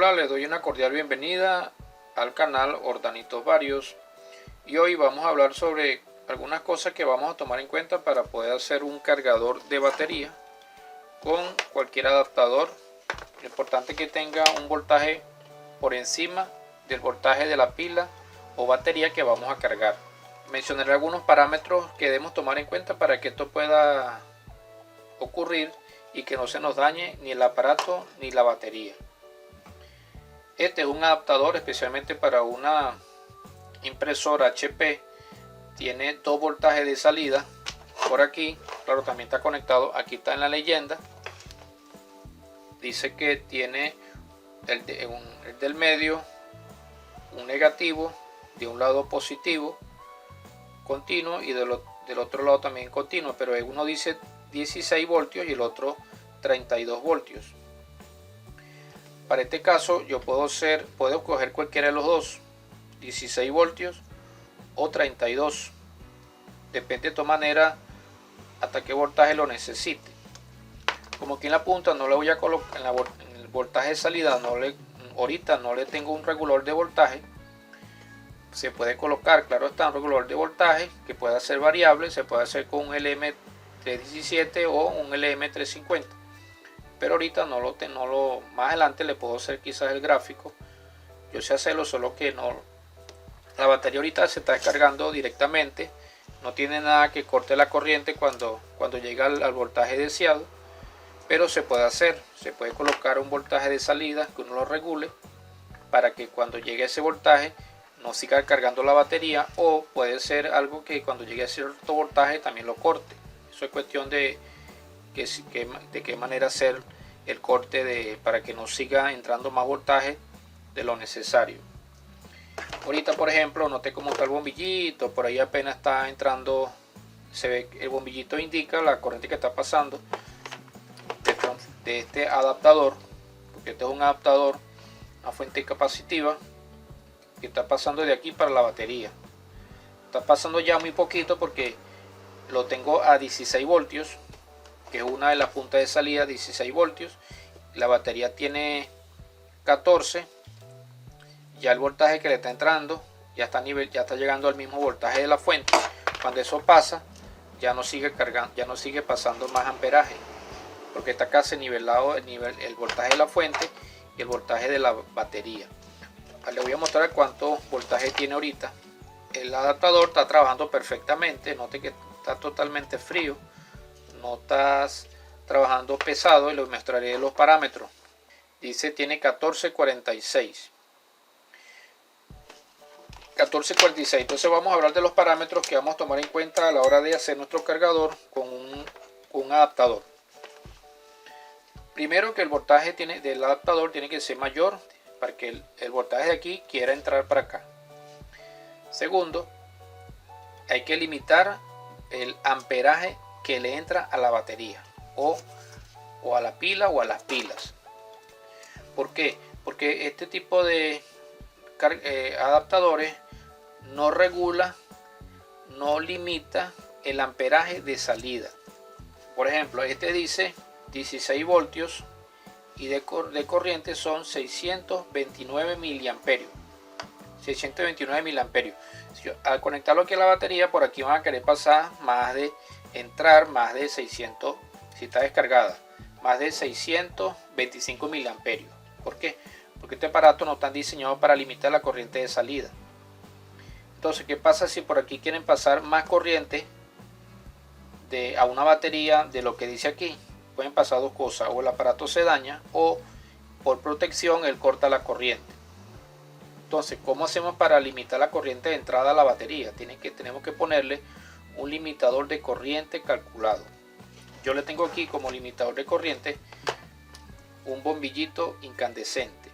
Hola, les doy una cordial bienvenida al canal Ordanitos Varios y hoy vamos a hablar sobre algunas cosas que vamos a tomar en cuenta para poder hacer un cargador de batería con cualquier adaptador. Lo importante es que tenga un voltaje por encima del voltaje de la pila o batería que vamos a cargar. Mencionaré algunos parámetros que debemos tomar en cuenta para que esto pueda ocurrir y que no se nos dañe ni el aparato ni la batería. Este es un adaptador especialmente para una impresora HP. Tiene 2 voltajes de salida por aquí. Claro, también está conectado. Aquí está en la leyenda. Dice que tiene el del medio un negativo, de un lado positivo continuo y del otro lado también continuo, pero uno dice 16 voltios y el otro 32 voltios. Para este caso yo puedo coger cualquiera de los dos, 16 voltios o 32, depende de tu manera hasta qué voltaje lo necesite. Como aquí en la punta no le voy a colocar en el voltaje de salida, ahorita no le tengo un regulador de voltaje. Se puede colocar, claro está, un regulador de voltaje que pueda ser variable. Se puede hacer con un LM317 o un LM350, pero ahorita más adelante le puedo hacer quizás el gráfico. Yo sé hacerlo, solo que no, la batería ahorita se está descargando directamente, no tiene nada que corte la corriente cuando llega al voltaje deseado, pero se puede hacer. Se puede colocar un voltaje de salida que uno lo regule para que cuando llegue ese voltaje no siga cargando la batería, o puede ser algo que cuando llegue a cierto voltaje también lo corte. Eso es cuestión de qué manera hacer el corte para que no siga entrando más voltaje de lo necesario. Ahorita, por ejemplo, noté cómo está el bombillito, por ahí apenas está entrando, se ve que el bombillito indica la corriente que está pasando de este adaptador, porque este es un adaptador, una fuente capacitiva que está pasando de aquí para la batería. Está pasando ya muy poquito porque lo tengo a 16 voltios, que es una de las puntas de salida, 16 voltios. La batería tiene 14. Ya el voltaje que le está entrando ya está llegando al mismo voltaje de la fuente. Cuando eso pasa, ya no sigue cargando, ya no sigue pasando más amperaje, porque está casi nivelado el voltaje de la fuente y el voltaje de la batería. Le voy a mostrar cuánto voltaje tiene ahorita. El adaptador está trabajando perfectamente. Note que está totalmente frío, no estás trabajando pesado, y les mostraré los parámetros. Dice tiene 1446. Entonces vamos a hablar de los parámetros que vamos a tomar en cuenta a la hora de hacer nuestro cargador con un adaptador. Primero, que el voltaje del adaptador tiene que ser mayor para que el voltaje de aquí quiera entrar para acá. Segundo, hay que limitar el amperaje que le entra a la batería o a la pila o a las pilas. ¿Por qué? Porque este tipo de adaptadores no regula, no limita el amperaje de salida. Por ejemplo, este dice 16 voltios y de corriente son 629 miliamperios. 629 miliamperios. Al conectarlo aquí a la batería, por aquí van a querer pasar más de 600, si está descargada, más de 625 miliamperios. ¿Por qué? Porque este aparato no está diseñado para limitar la corriente de salida. Entonces, ¿qué pasa si por aquí quieren pasar más corriente a una batería de lo que dice aquí? Pueden pasar dos cosas: o el aparato se daña, o por protección él corta la corriente. Entonces, ¿cómo hacemos para limitar la corriente de entrada a la batería? Tenemos que ponerle un limitador de corriente calculado. Yo le tengo aquí como limitador de corriente un bombillito incandescente.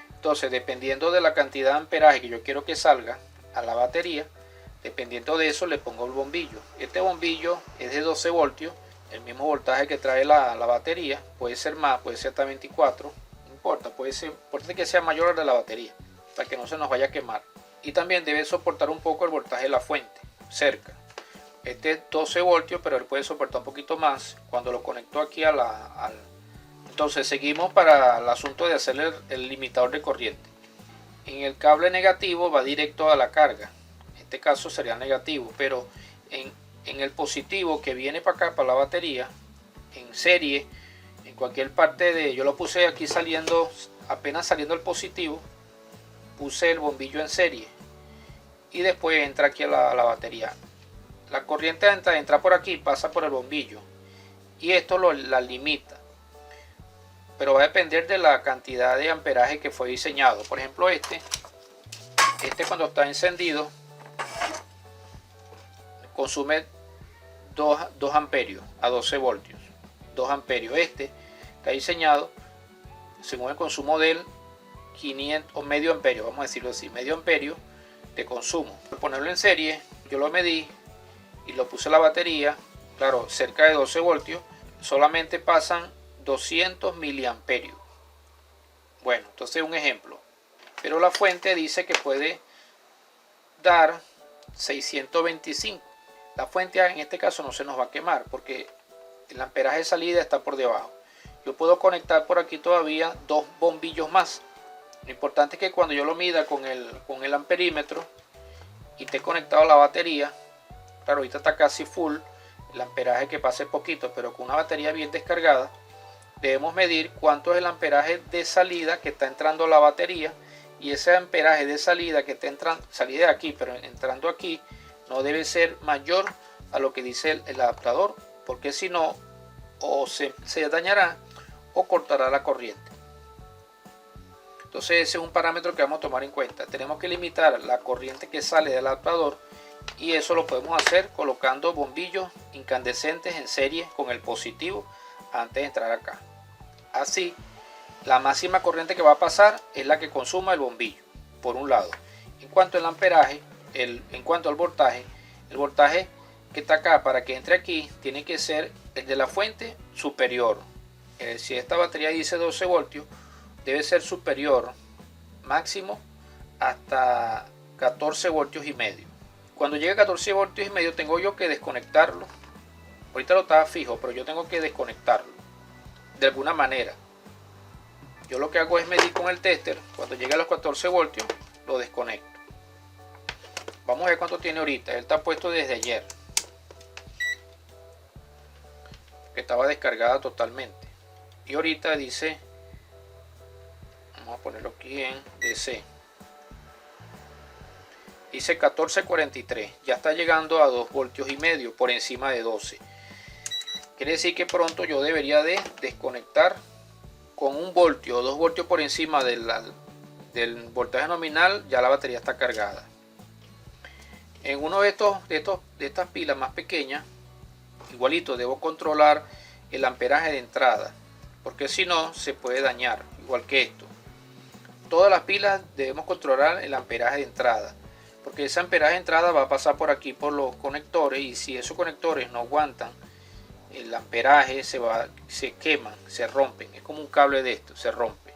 Entonces, dependiendo de la cantidad de amperaje que yo quiero que salga a la batería, dependiendo de eso le pongo el bombillo. Este bombillo es de 12 voltios, el mismo voltaje que trae la batería. Puede ser más, puede ser hasta 24, no importa, puede ser que sea mayor al de la batería, para que no se nos vaya a quemar. Y también debe soportar un poco el voltaje de la fuente, cerca. Este es 12 voltios, pero él puede soportar un poquito más. Cuando lo conecto aquí a la Entonces seguimos para el asunto de hacer el limitador de corriente. En el cable negativo va directo a la carga, en este caso sería negativo, pero en el positivo que viene para acá, para la batería, en serie, en cualquier parte de, yo lo puse aquí saliendo, apenas saliendo el positivo, puse el bombillo en serie y después entra aquí a la batería. La corriente entra por aquí, pasa por el bombillo y esto la limita, pero va a depender de la cantidad de amperaje que fue diseñado. Por ejemplo, este cuando está encendido consume 2 amperios a 12 voltios. 2 amperios. Este está diseñado según el consumo del 500 o medio amperio, vamos a decirlo así, medio amperio de consumo. Por ponerlo en serie, yo lo medí y lo puse a la batería, claro, cerca de 12 voltios, solamente pasan 200 miliamperios. Bueno, entonces un ejemplo, pero la fuente dice que puede dar 625. La fuente en este caso no se nos va a quemar porque el amperaje de salida está por debajo. Yo puedo conectar por aquí todavía 2 bombillos más. Lo importante es que cuando yo lo mida con el amperímetro y esté conectado a la batería, claro, ahorita está casi full, el amperaje que pase poquito, pero con una batería bien descargada, debemos medir cuánto es el amperaje de salida que está entrando a la batería, y ese amperaje de salida que está entrando, salida de aquí, pero entrando aquí, no debe ser mayor a lo que dice el adaptador, porque si no, o se dañará o cortará la corriente. Entonces ese es un parámetro que vamos a tomar en cuenta. Tenemos que limitar la corriente que sale del adaptador, y eso lo podemos hacer colocando bombillos incandescentes en serie con el positivo antes de entrar acá. Así, la máxima corriente que va a pasar es la que consuma el bombillo, por un lado. En cuanto al amperaje, en cuanto al voltaje, el voltaje que está acá para que entre aquí tiene que ser el de la fuente superior. Si esta batería dice 12 voltios, debe ser superior máximo hasta 14 voltios y medio. Cuando llegue a 14 voltios y medio tengo yo que desconectarlo. Ahorita lo estaba fijo, pero yo tengo que desconectarlo de alguna manera. Yo lo que hago es medir con el tester. Cuando llegue a los 14 voltios lo desconecto. Vamos a ver cuánto tiene ahorita. Él está puesto desde ayer, que estaba descargada totalmente, y ahorita dice, vamos a ponerlo aquí en DC, dice 1443. Ya está llegando a 2 voltios y medio, por encima de 12. Quiere decir que pronto yo debería de desconectar con 1 voltio o 2 voltios por encima del voltaje nominal. Ya la batería está cargada. En uno de estas pilas más pequeñas, igualito debo controlar el amperaje de entrada, porque si no se puede dañar, igual que esto. Todas las pilas debemos controlar el amperaje de entrada, porque ese amperaje de entrada va a pasar por aquí por los conectores, y si esos conectores no aguantan el amperaje, se queman, se rompen. Es como un cable de esto, se rompe.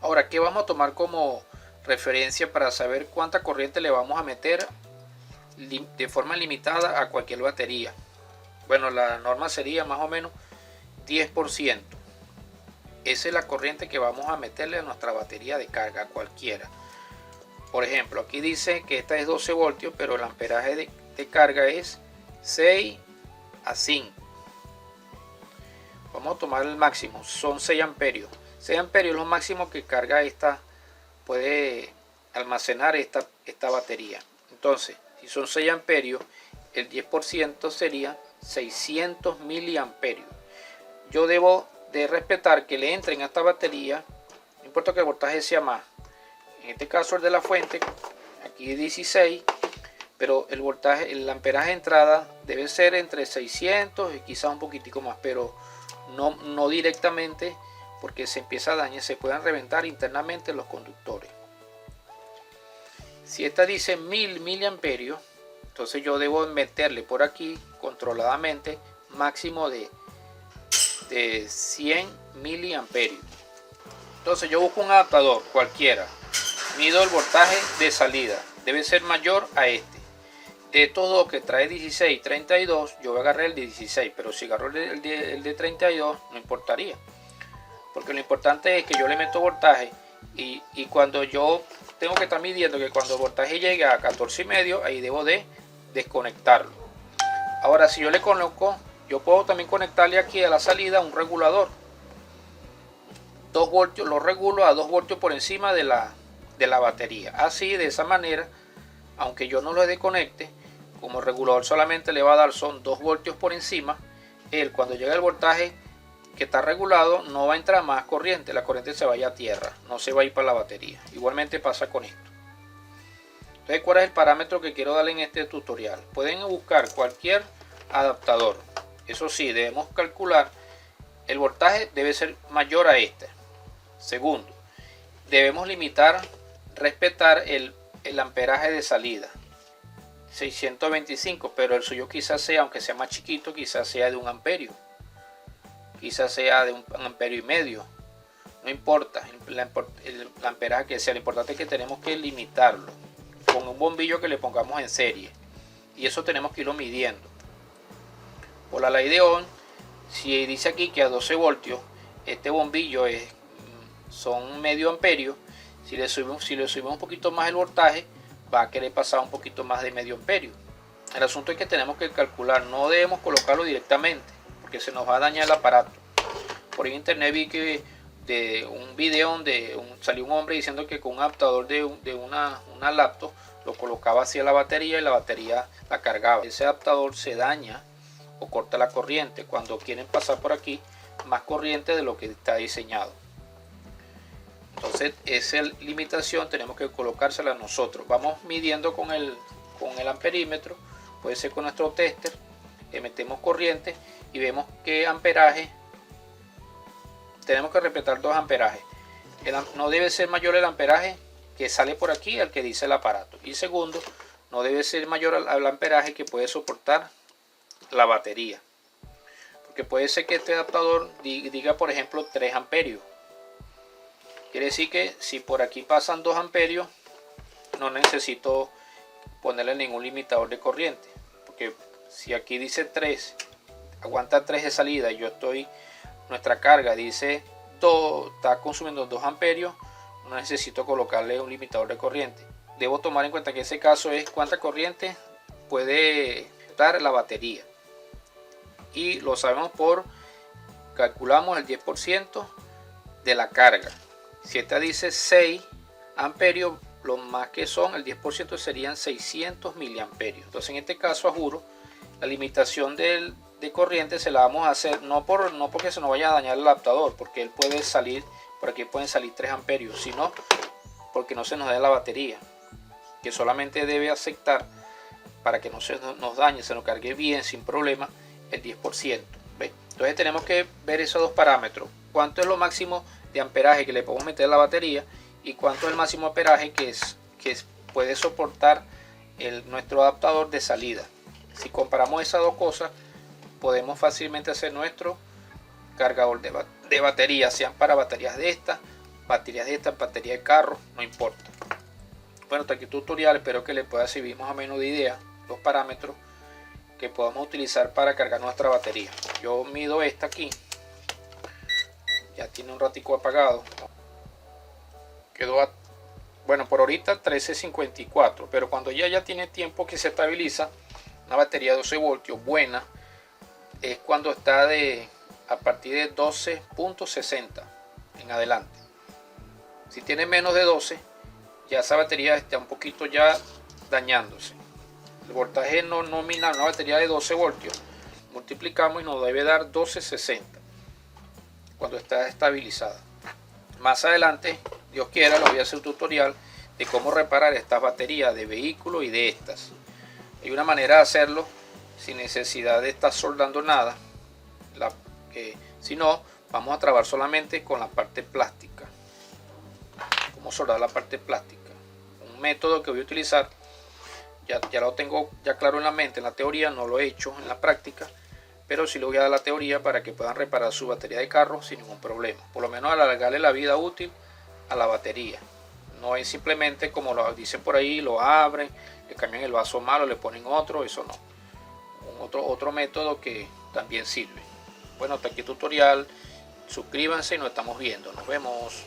Ahora, ¿qué vamos a tomar como referencia para saber cuánta corriente le vamos a meter de forma limitada a cualquier batería? Bueno, la norma sería más o menos 10%. Esa es la corriente que vamos a meterle a nuestra batería de carga cualquiera. Por ejemplo, aquí dice que esta es 12 voltios, pero el amperaje de carga es 6 a 5. Vamos a tomar el máximo, son 6 amperios. 6 amperios es lo máximo que carga puede almacenar esta batería. Entonces, si son 6 amperios, el 10% sería 600 miliamperios. Yo debo de respetar que le entren a esta batería, no importa que el voltaje sea más. En este caso el de la fuente, aquí es 16, pero el voltaje, el amperaje de entrada debe ser entre 600 y quizás un poquitico más, pero no directamente, porque se empieza a dañar, se pueden reventar internamente los conductores. Si esta dice 1000 miliamperios, entonces yo debo meterle por aquí controladamente máximo de 100 miliamperios. Entonces yo busco un adaptador cualquiera, mido el voltaje de salida, debe ser mayor a este. De estos dos que trae 16 y 32, yo voy a agarrar el de 16, pero si agarro el de 32 no importaría. porque lo importante es que yo le meto voltaje y cuando yo tengo que estar midiendo que cuando el voltaje llegue a 14,5, ahí debo de desconectarlo. Ahora, si yo le coloco, yo puedo también conectarle aquí a la salida un regulador 2 voltios, lo regulo a 2 voltios por encima de la batería. Así, de esa manera, aunque yo no lo desconecte, como el regulador solamente le va a dar son 2 voltios por encima, él cuando llega el voltaje que está regulado no va a entrar más corriente, la corriente se vaya a tierra, no se va a ir para la batería. Igualmente pasa con esto. Entonces, ¿cuál es el parámetro que quiero darle en este tutorial? Pueden buscar cualquier adaptador. Eso sí, debemos calcular el voltaje debe ser mayor a este. Segundo, debemos respetar el amperaje de salida, 625, pero el suyo quizás sea, aunque sea más chiquito, quizás sea de 1 amperio, quizás sea de 1,5 amperio, no importa el amperaje que sea, lo importante es que tenemos que limitarlo con un bombillo que le pongamos en serie, y eso tenemos que irlo midiendo. Por la ley de Ohm, si dice aquí que a 12 voltios este bombillo son medio amperio, si le subimos un poquito más el voltaje, va a querer pasar un poquito más de medio amperio. El asunto es que tenemos que calcular, no debemos colocarlo directamente porque se nos va a dañar el aparato. Por internet vi que de un video donde salió un hombre diciendo que con un adaptador de una laptop lo colocaba hacia la batería y la batería la cargaba. Ese adaptador se daña o corta la corriente cuando quieren pasar por aquí más corriente de lo que está diseñado. Entonces esa limitación tenemos que colocársela nosotros. Vamos midiendo con el amperímetro, puede ser con nuestro tester, le metemos corriente y vemos qué amperaje. Tenemos que respetar 2 amperajes. No debe ser mayor el amperaje que sale por aquí al que dice el aparato. Y segundo, no debe ser mayor al amperaje que puede soportar la batería. Porque puede ser que este adaptador diga, por ejemplo, 3 amperios. Quiere decir que si por aquí pasan 2 amperios, no necesito ponerle ningún limitador de corriente. Porque si aquí dice 3, aguanta 3 de salida y nuestra carga dice 2, está consumiendo 2 amperios, no necesito colocarle un limitador de corriente. Debo tomar en cuenta que ese caso es cuánta corriente puede dar la batería. Y lo sabemos calculamos el 10% de la carga. Si esta dice 6 amperios, lo más que son, el 10% serían 600 miliamperios. Entonces en este caso, a juro, la limitación de corriente se la vamos a hacer no porque se nos vaya a dañar el adaptador, porque él puede salir, por aquí pueden salir 3 amperios, sino porque no se nos dé la batería, que solamente debe aceptar para que no se nos dañe, se nos cargue bien sin problema el 10%. ¿Ve? Entonces tenemos que ver esos 2 parámetros: cuánto es lo máximo de amperaje que le podemos meter a la batería y cuánto es el máximo amperaje que puede soportar nuestro adaptador de salida. Si comparamos esas 2 cosas, podemos fácilmente hacer nuestro cargador de batería, sean para baterías de estas, batería de carro, no importa. Bueno, hasta aquí el tutorial, espero que les pueda servir más o menos de idea los parámetros que podamos utilizar para cargar nuestra batería. Yo mido esta aquí, ya tiene un ratico apagado, quedó bueno, por ahorita 1354, pero cuando ya tiene tiempo que se estabiliza, una batería de 12 voltios buena es cuando está a partir de 12.60 en adelante. Si tiene menos de 12, ya esa batería está un poquito ya dañándose. El voltaje no nominal, una batería de 12 voltios, multiplicamos y nos debe dar 12.60 cuando está estabilizada. Más adelante, Dios quiera, les voy a hacer un tutorial de cómo reparar estas baterías de vehículos y de estas. Hay una manera de hacerlo sin necesidad de estar soldando nada, si no, vamos a trabajar solamente con la parte plástica. Cómo soldar la parte plástica, un método que voy a utilizar, ya lo tengo ya claro en la mente, en la teoría, no lo he hecho en la práctica, pero sí le voy a dar la teoría para que puedan reparar su batería de carro sin ningún problema, por lo menos alargarle la vida útil a la batería. No es simplemente como lo dicen por ahí, lo abren, le cambian el vaso malo, le ponen otro, eso no. Otro método que también sirve. Bueno, hasta aquí el tutorial. Suscríbanse y nos estamos viendo. Nos vemos.